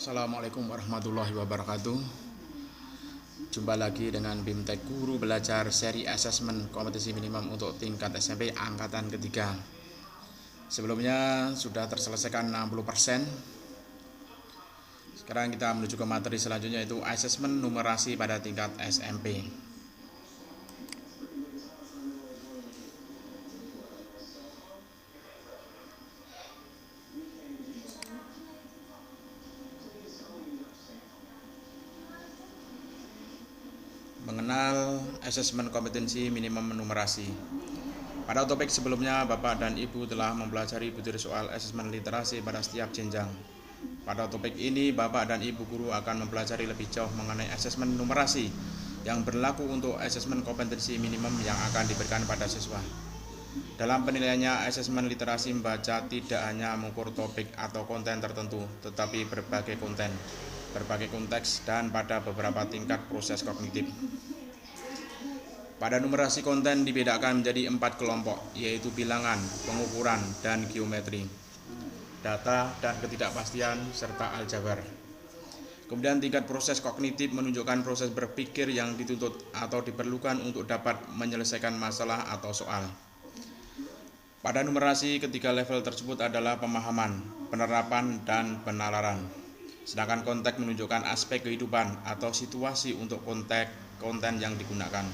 Assalamualaikum warahmatullahi wabarakatuh. Jumpa lagi dengan BIMTEK Guru Belajar seri asesmen kompetisi minimum untuk tingkat SMP angkatan ketiga. Sebelumnya sudah terselesaikan 60%. Sekarang kita menuju ke materi selanjutnya, yaitu asesmen numerasi pada tingkat SMP. Mengenal asesmen kompetensi minimum numerasi. Pada topik sebelumnya, Bapak dan Ibu telah mempelajari butir soal asesmen literasi pada setiap jenjang. Pada topik ini, Bapak dan Ibu guru akan mempelajari lebih jauh mengenai asesmen numerasi yang berlaku untuk asesmen kompetensi minimum yang akan diberikan pada siswa. Dalam penilaiannya, asesmen literasi membaca tidak hanya mengukur topik atau konten tertentu, tetapi berbagai konten, berbagai konteks, dan pada beberapa tingkat proses kognitif. Pada numerasi, konten dibedakan menjadi 4 kelompok, yaitu bilangan, pengukuran, dan geometri, data dan ketidakpastian, serta aljabar. Kemudian tingkat proses kognitif menunjukkan proses berpikir yang dituntut atau diperlukan untuk dapat menyelesaikan masalah atau soal. Pada numerasi, ketiga level tersebut adalah pemahaman, penerapan, dan penalaran. Sedangkan konteks menunjukkan aspek kehidupan atau situasi untuk konten yang digunakan.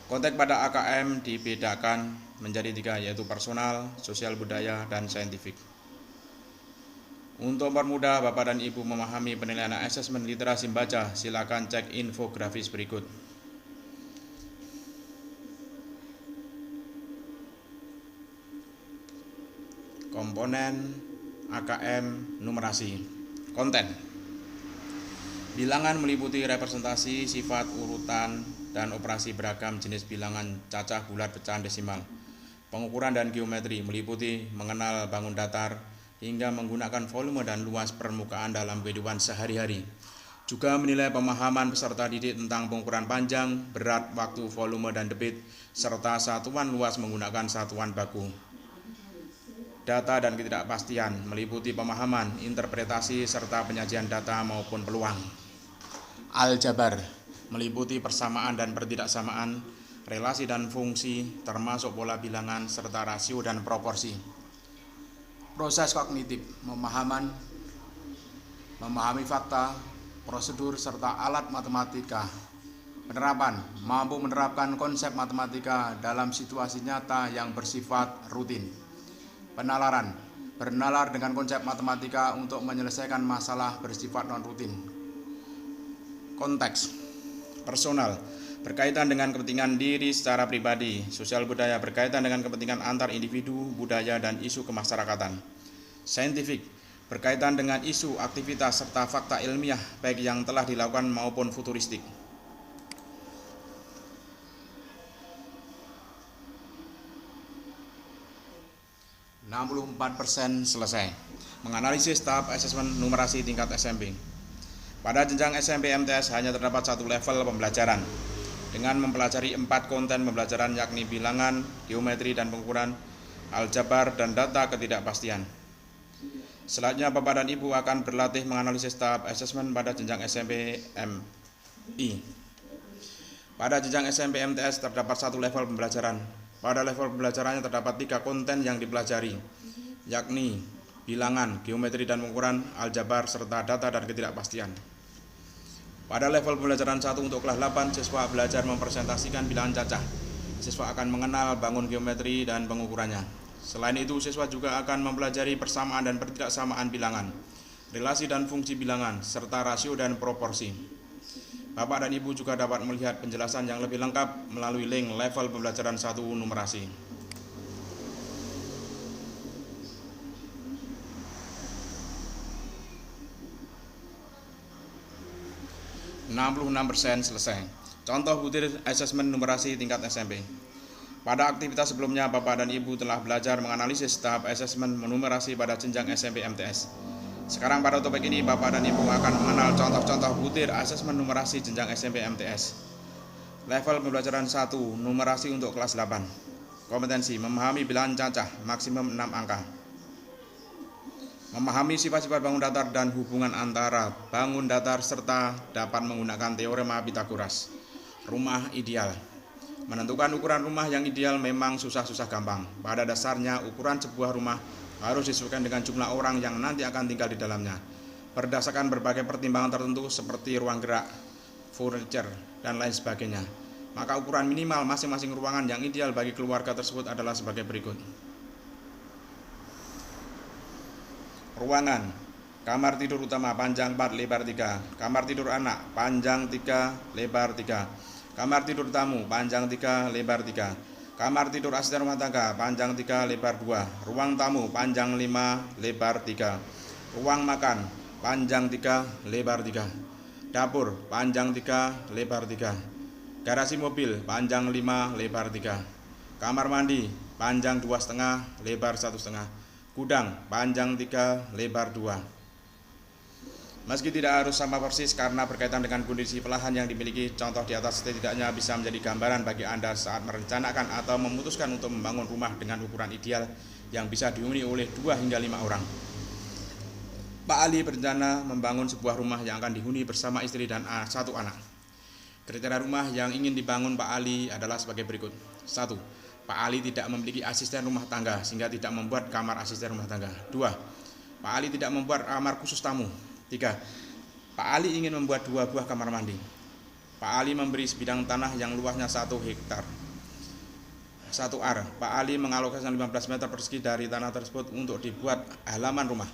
Konteks pada AKM dibedakan menjadi 3, yaitu personal, sosial budaya, dan saintifik. Untuk mempermudah Bapak dan Ibu memahami penilaian asesmen literasi membaca, silakan cek infografis berikut. Komponen AKM numerasi. Konten. Bilangan meliputi representasi, sifat, urutan, dan operasi beragam jenis bilangan cacah, bulat, pecahan, desimal. Pengukuran dan geometri meliputi mengenal bangun datar hingga menggunakan volume dan luas permukaan dalam kehidupan sehari-hari. Juga menilai pemahaman peserta didik tentang pengukuran panjang, berat, waktu, volume, dan debit, serta satuan luas menggunakan satuan baku. Data dan ketidakpastian meliputi pemahaman, interpretasi, serta penyajian data maupun peluang. Aljabar meliputi persamaan dan pertidaksamaan, relasi dan fungsi, termasuk pola bilangan, serta rasio dan proporsi. Proses kognitif, memahami fakta, prosedur, serta alat matematika. Penerapan, mampu menerapkan konsep matematika dalam situasi nyata yang bersifat rutin. Penalaran, bernalar dengan konsep matematika untuk menyelesaikan masalah bersifat non-rutin. Konteks, personal, berkaitan dengan kepentingan diri secara pribadi. Sosial budaya, berkaitan dengan kepentingan antar individu, budaya, dan isu kemasyarakatan. Saintifik, berkaitan dengan isu, aktivitas, serta fakta ilmiah, baik yang telah dilakukan maupun futuristik. %64 selesai. Menganalisis tahap asesmen numerasi tingkat SMP. Pada jenjang SMP MTS hanya terdapat 1 level pembelajaran dengan mempelajari 4 konten pembelajaran, yakni bilangan, geometri dan pengukuran, aljabar, dan data ketidakpastian. Selanjutnya Bapak dan Ibu akan berlatih menganalisis tahap asesmen pada jenjang SMP MI. Pada jenjang SMP MTS terdapat 1 level pembelajaran. Pada level pembelajarannya terdapat 3 konten yang dipelajari, yakni bilangan, geometri dan pengukuran, aljabar, serta data dan ketidakpastian. Pada level pembelajaran 1 untuk kelas 8, siswa belajar mempresentasikan bilangan cacah. Siswa akan mengenal bangun geometri dan pengukurannya. Selain itu, siswa juga akan mempelajari persamaan dan pertidaksamaan bilangan, relasi dan fungsi bilangan, serta rasio dan proporsi. Bapak dan Ibu juga dapat melihat penjelasan yang lebih lengkap melalui link level pembelajaran 1 numerasi. %66 selesai. Contoh butir asesmen numerasi tingkat SMP. Pada aktivitas sebelumnya, Bapak dan Ibu telah belajar menganalisis tahap asesmen numerasi pada jenjang SMP MTS. Sekarang pada topik ini Bapak dan Ibu akan mengenal contoh-contoh butir asesmen numerasi jenjang SMP MTS. Level pembelajaran 1, numerasi untuk kelas 8. Kompetensi, memahami bilangan cacah, maksimum 6 angka. Memahami sifat-sifat bangun datar dan hubungan antara bangun datar serta dapat menggunakan teorema Pythagoras. Rumah ideal. Menentukan ukuran rumah yang ideal memang susah-susah gampang. Pada dasarnya ukuran sebuah rumah harus disesuaikan dengan jumlah orang yang nanti akan tinggal di dalamnya. Berdasarkan berbagai pertimbangan tertentu seperti ruang gerak, furniture, dan lain sebagainya. Maka ukuran minimal masing-masing ruangan yang ideal bagi keluarga tersebut adalah sebagai berikut. Ruangan: kamar tidur utama panjang 4 lebar 3, kamar tidur anak panjang 3 lebar 3, kamar tidur tamu panjang 3 lebar 3, kamar tidur asisten rumah tangga panjang 3 lebar 2, ruang tamu panjang 5 lebar 3, ruang makan panjang 3 lebar 3, dapur panjang 3 lebar 3, garasi mobil panjang 5 lebar 3, kamar mandi panjang 2,5 lebar 1,5, gudang panjang 3 lebar 2. Meski tidak harus sama persis karena berkaitan dengan kondisi lahan yang dimiliki, contoh di atas setidaknya bisa menjadi gambaran bagi Anda saat merencanakan atau memutuskan untuk membangun rumah dengan ukuran ideal yang bisa dihuni oleh 2 hingga 5 orang. Pak Ali berencana membangun sebuah rumah yang akan dihuni bersama istri dan 1 anak. Kriteria rumah yang ingin dibangun Pak Ali adalah sebagai berikut. 1. Pak Ali tidak memiliki asisten rumah tangga sehingga tidak membuat kamar asisten rumah tangga. 2. Pak Ali tidak membuat kamar khusus tamu. 3. Pak Ali ingin membuat 2 buah kamar mandi. Pak Ali memberi sebidang tanah yang luasnya 1 hektar. 1 ar. Pak Ali mengalokasikan 15 meter persegi dari tanah tersebut untuk dibuat halaman rumah.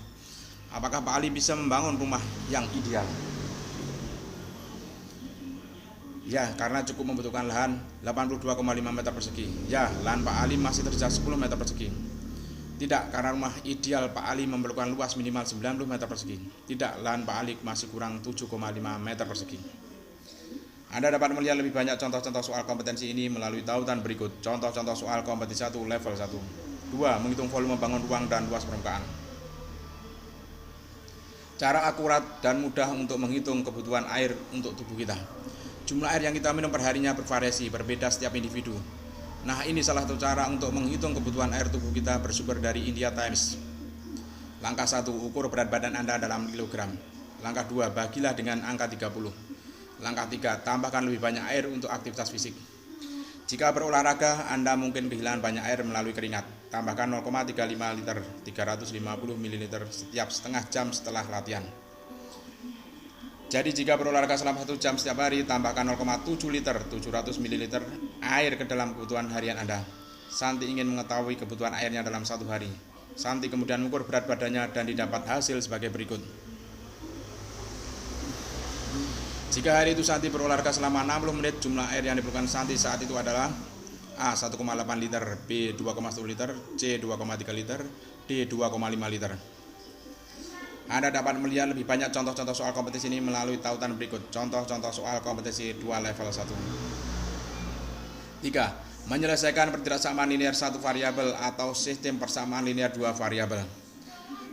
Apakah Pak Ali bisa membangun rumah yang ideal? Ya, karena cukup membutuhkan lahan 82,5 meter persegi. Ya, lahan Pak Ali masih tersisa 10 meter persegi. Tidak, karena rumah ideal Pak Ali memerlukan luas minimal 90 meter persegi. Tidak, lahan Pak Ali masih kurang 7,5 meter persegi. Anda dapat melihat lebih banyak contoh-contoh soal kompetensi ini melalui tautan berikut. Contoh-contoh soal kompetensi 1 level 1. 2. Menghitung volume bangun ruang dan luas permukaan. Cara akurat dan mudah untuk menghitung kebutuhan air untuk tubuh kita. Jumlah air yang kita minum perharinya bervariasi, berbeda setiap individu. Nah, ini salah satu cara untuk menghitung kebutuhan air tubuh kita bersumber dari India Times. Langkah 1, ukur berat badan Anda dalam kilogram. Langkah 2, bagilah dengan angka 30. Langkah 3, tambahkan lebih banyak air untuk aktivitas fisik. Jika berolahraga, Anda mungkin kehilangan banyak air melalui keringat. Tambahkan 0,35 liter, 350 ml setiap setengah jam setelah latihan. Jadi jika berolahraga selama 1 jam setiap hari, tambahkan 0,7 liter, 700 ml air ke dalam kebutuhan harian Anda. Santi ingin mengetahui kebutuhan airnya dalam 1 hari. Santi kemudian mengukur berat badannya dan didapat hasil sebagai berikut. Jika hari itu Santi berolahraga selama 60 menit, jumlah air yang diperlukan Santi saat itu adalah A. 1,8 liter, B. 2,1 liter, C. 2,3 liter, D. 2,5 liter. Anda dapat melihat lebih banyak contoh-contoh soal kompetensi ini melalui tautan berikut. Contoh-contoh soal kompetensi 2 level 1. 3. Menyelesaikan persamaan linear 1 variabel atau sistem persamaan linear 2 variabel.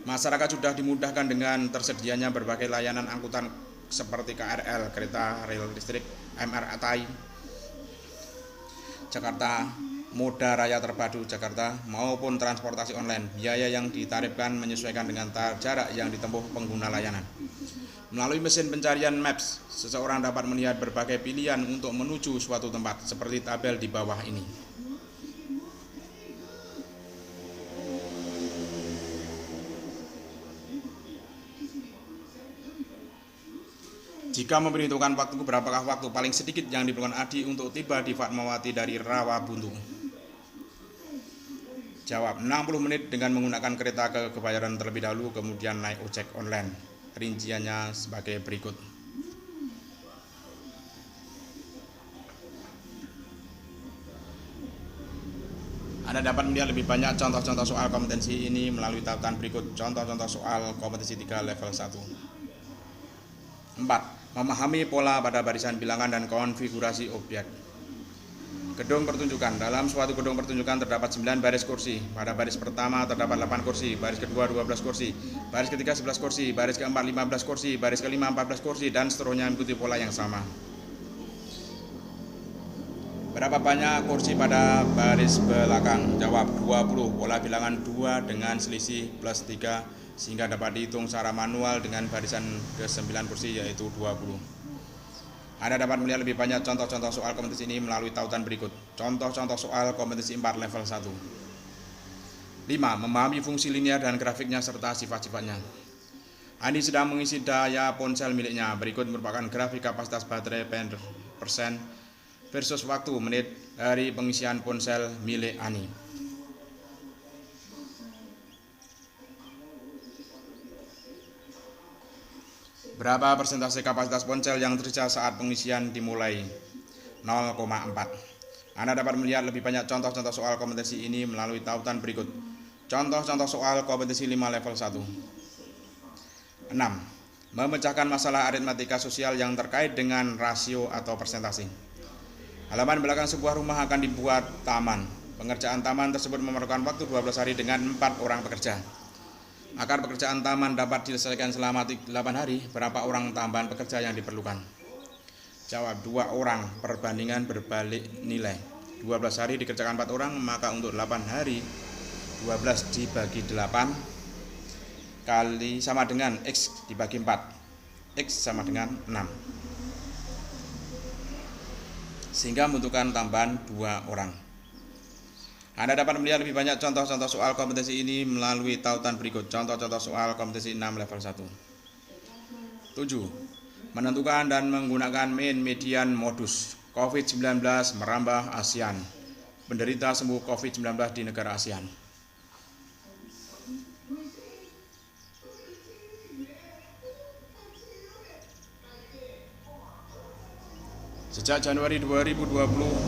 Masyarakat sudah dimudahkan dengan tersedianya berbagai layanan angkutan seperti KRL, kereta rel listrik, MRT, Jakarta, Moda Raya Terpadu Jakarta, maupun transportasi online. Biaya yang ditarifkan menyesuaikan dengan jarak yang ditempuh pengguna layanan. Melalui mesin pencarian Maps, seseorang dapat melihat berbagai pilihan untuk menuju suatu tempat, seperti tabel di bawah ini. Jika memperhitungkan waktu, berapakah waktu paling sedikit yang diperlukan Adi untuk tiba di Fatmawati dari Rawabuntu? Jawab, 60 menit dengan menggunakan kereta ke Kebayoran terlebih dahulu, kemudian naik ojek online. Rinciannya sebagai berikut. Anda dapat melihat lebih banyak contoh-contoh soal kompetensi ini melalui tautan berikut. Contoh-contoh soal kompetensi 3 level 1. 4. Memahami pola pada barisan bilangan dan konfigurasi objek. Gedung pertunjukan. Dalam suatu gedung pertunjukan terdapat 9 baris kursi. Pada baris pertama terdapat 8 kursi, baris kedua 12 kursi, baris ketiga 11 kursi, baris keempat 15 kursi, baris kelima 14 kursi, dan seterusnya mengikuti pola yang sama. Berapa banyak kursi pada baris belakang? Jawab, 20. Pola bilangan 2 dengan selisih plus 3 sehingga dapat dihitung secara manual dengan barisan ke-9 kursi yaitu 20. Anda dapat melihat lebih banyak contoh-contoh soal kompetisi ini melalui tautan berikut. Contoh-contoh soal kompetisi 4 level 1. 5. Memahami fungsi linear dan grafiknya serta sifat-sifatnya. Andi sedang mengisi daya ponsel miliknya. Berikut merupakan grafik kapasitas baterai per persen versus waktu menit dari pengisian ponsel milik Ani. Berapa persentase kapasitas ponsel yang tersisa saat pengisian dimulai? 0,4. Anda dapat melihat lebih banyak contoh-contoh soal kompetisi ini melalui tautan berikut. Contoh-contoh soal kompetisi 5 level 1. 6. Memecahkan masalah aritmatika sosial yang terkait dengan rasio atau persentase. Halaman belakang sebuah rumah akan dibuat taman. Pengerjaan taman tersebut memerlukan waktu 12 hari dengan 4 orang pekerja. Agar pekerjaan taman dapat diselesaikan selama 8 hari, berapa orang tambahan pekerja yang diperlukan? Jawab, 2 orang. Perbandingan berbalik nilai. 12 hari dikerjakan 4 orang, maka untuk 8 hari 12 dibagi 8 kali sama dengan X dibagi 4. X sama dengan 6. Sehingga membutuhkan tambahan 2 orang. Anda dapat melihat lebih banyak contoh-contoh soal kompetisi ini melalui tautan berikut. Contoh-contoh soal kompetisi 6 level 1. 7. Menentukan dan menggunakan mean median modus. COVID-19 merambah ASEAN. Penderita sembuh COVID-19 di negara ASEAN. Sejak Januari 2020,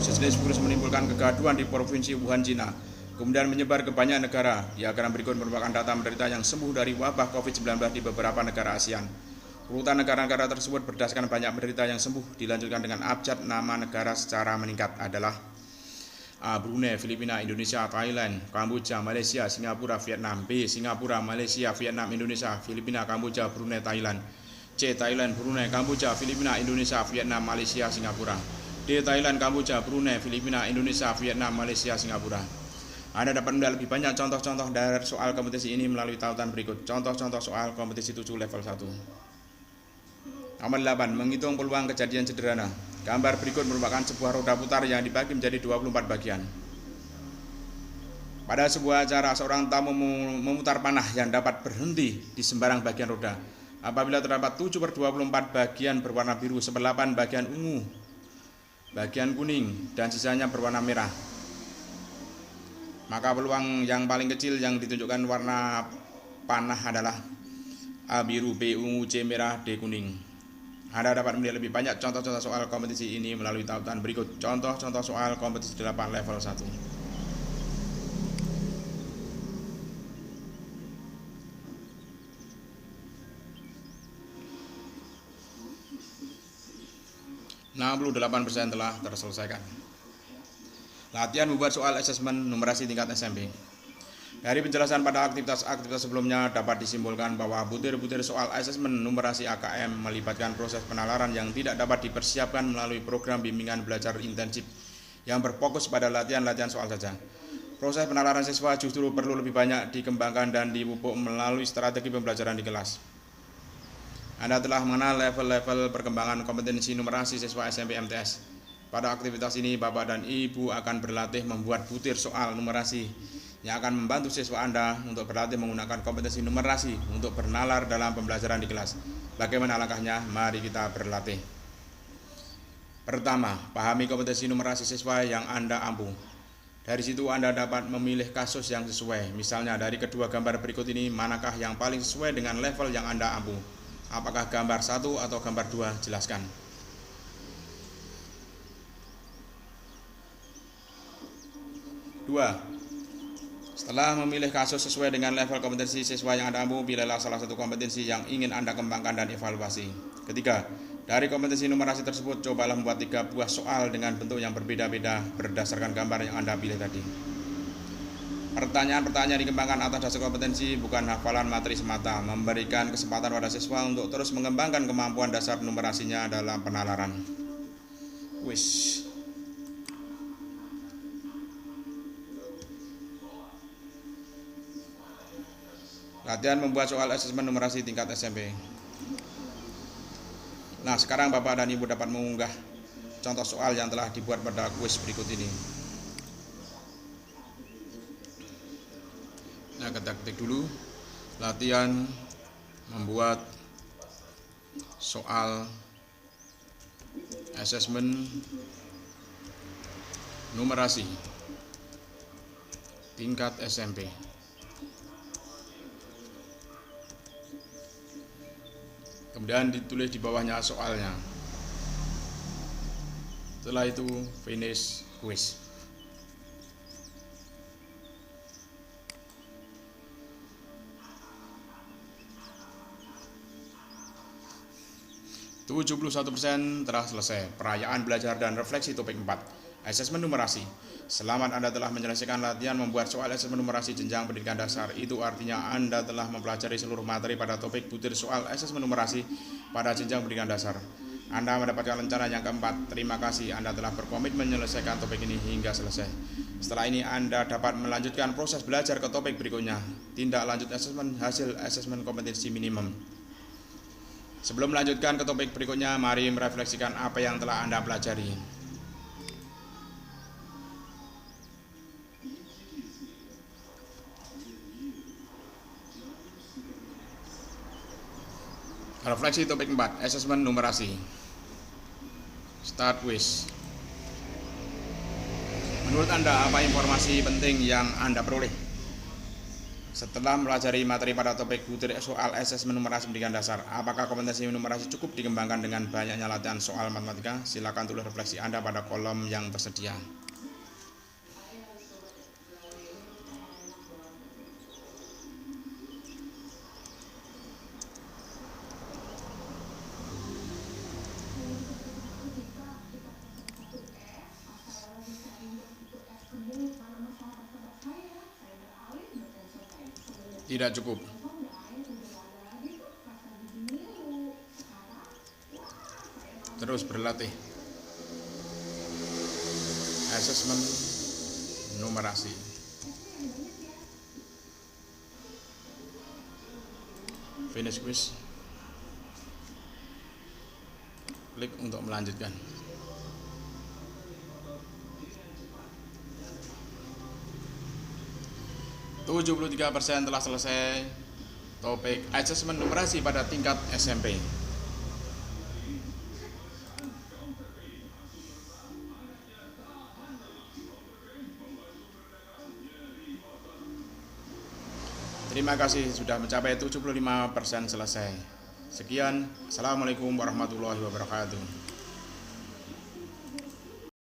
sejenis virus menimbulkan kegaduhan di Provinsi Wuhan, Cina, kemudian menyebar ke banyak negara. Diagram berikut merupakan data penderita yang sembuh dari wabah COVID-19 di beberapa negara ASEAN. Urutan negara-negara tersebut berdasarkan banyak penderita yang sembuh, dilanjutkan dengan abjad nama negara secara meningkat adalah A. Brunei, Filipina, Indonesia, Thailand, Kamboja, Malaysia, Singapura, Vietnam. B. Singapura, Malaysia, Vietnam, Indonesia, Filipina, Kamboja, Brunei, Thailand. C. Thailand, Brunei, Kamboja, Filipina, Indonesia, Vietnam, Malaysia, Singapura. D. Thailand, Kamboja, Brunei, Filipina, Indonesia, Vietnam, Malaysia, Singapura. Anda dapat melihat lebih banyak contoh-contoh dari soal kompetisi ini melalui tautan berikut. Contoh-contoh soal kompetisi 7 level 1. Nomor 8. Menghitung peluang kejadian sederhana. Gambar berikut merupakan sebuah roda putar yang dibagi menjadi 24 bagian. Pada sebuah acara, seorang tamu memutar panah yang dapat berhenti di sembarang bagian roda. Apabila terdapat 7/24 bagian berwarna biru, 1/8 bagian ungu, bagian kuning, dan sisanya berwarna merah, maka peluang yang paling kecil yang ditunjukkan warna panah adalah A biru, B ungu, C merah, D kuning. Anda dapat melihat lebih banyak contoh-contoh soal kompetisi ini melalui tautan berikut. Contoh-contoh soal kompetisi 8 level 1. %68 telah terselesaikan. Latihan membuat soal asesmen numerasi tingkat SMP. Dari penjelasan pada aktivitas sebelumnya dapat disimpulkan bahwa butir-butir soal asesmen numerasi AKM melibatkan proses penalaran yang tidak dapat dipersiapkan melalui program bimbingan belajar intensif yang berfokus pada latihan-latihan soal saja. Proses penalaran siswa justru perlu lebih banyak dikembangkan dan dipupuk melalui strategi pembelajaran di kelas. Anda telah mengenal level-level perkembangan kompetensi numerasi siswa SMP MTS. Pada aktivitas ini, Bapak dan Ibu akan berlatih membuat butir soal numerasi yang akan membantu siswa Anda untuk berlatih menggunakan kompetensi numerasi untuk bernalar dalam pembelajaran di kelas. Bagaimana langkahnya? Mari kita berlatih. Pertama, pahami kompetensi numerasi siswa yang Anda ampu. Dari situ Anda dapat memilih kasus yang sesuai. Misalnya dari kedua gambar berikut ini, manakah yang paling sesuai dengan level yang Anda ampu? Apakah gambar 1 atau gambar 2? Jelaskan. Dua. Setelah memilih kasus sesuai dengan level kompetensi siswa yang Anda ampu, pilihlah salah satu kompetensi yang ingin Anda kembangkan dan evaluasi. Ketiga, dari kompetensi numerasi tersebut, cobalah membuat 3 buah soal dengan bentuk yang berbeda-beda berdasarkan gambar yang Anda pilih tadi. Pertanyaan-pertanyaan dikembangkan atas dasar kompetensi, bukan hafalan materi semata, memberikan kesempatan pada siswa untuk terus mengembangkan kemampuan dasar numerasinya dalam penalaran. Wish. Latihan membuat soal asesmen numerasi tingkat SMP. Nah, sekarang Bapak dan Ibu dapat mengunggah contoh soal yang telah dibuat pada kuis berikut ini. Nah, kita ketik dulu latihan membuat soal asesmen numerasi tingkat SMP. Kemudian ditulis di bawahnya soalnya. Setelah itu finish quiz. %71 telah selesai. Perayaan belajar dan refleksi topik 4. Asesmen numerasi. Selamat Anda telah menyelesaikan latihan membuat soal asesmen numerasi jenjang pendidikan dasar. Itu artinya Anda telah mempelajari seluruh materi pada topik butir soal asesmen numerasi pada jenjang pendidikan dasar. Anda mendapatkan rencana yang keempat. Terima kasih Anda telah berkomitmen menyelesaikan topik ini hingga selesai. Setelah ini Anda dapat melanjutkan proses belajar ke topik berikutnya. Tindak lanjut asesmen hasil asesmen kompetensi minimum. Sebelum melanjutkan ke topik berikutnya, mari merefleksikan apa yang telah Anda pelajari. Refleksi topik 4, asesmen numerasi. Start quiz. Menurut Anda, apa informasi penting yang Anda peroleh setelah mempelajari materi pada topik butir soal asesmen numerasi pendidikan dasar? Apakah kompetensi numerasi cukup dikembangkan dengan banyaknya latihan soal matematika? Silakan tulis refleksi Anda pada kolom yang tersedia. Tidak cukup. Terus berlatih. Asesmen numerasi. Finish quiz. Klik untuk melanjutkan. %73 telah selesai topik asesmen numerasi pada tingkat SMP. Terima kasih sudah mencapai 75% selesai. Sekian, Assalamualaikum warahmatullahi wabarakatuh.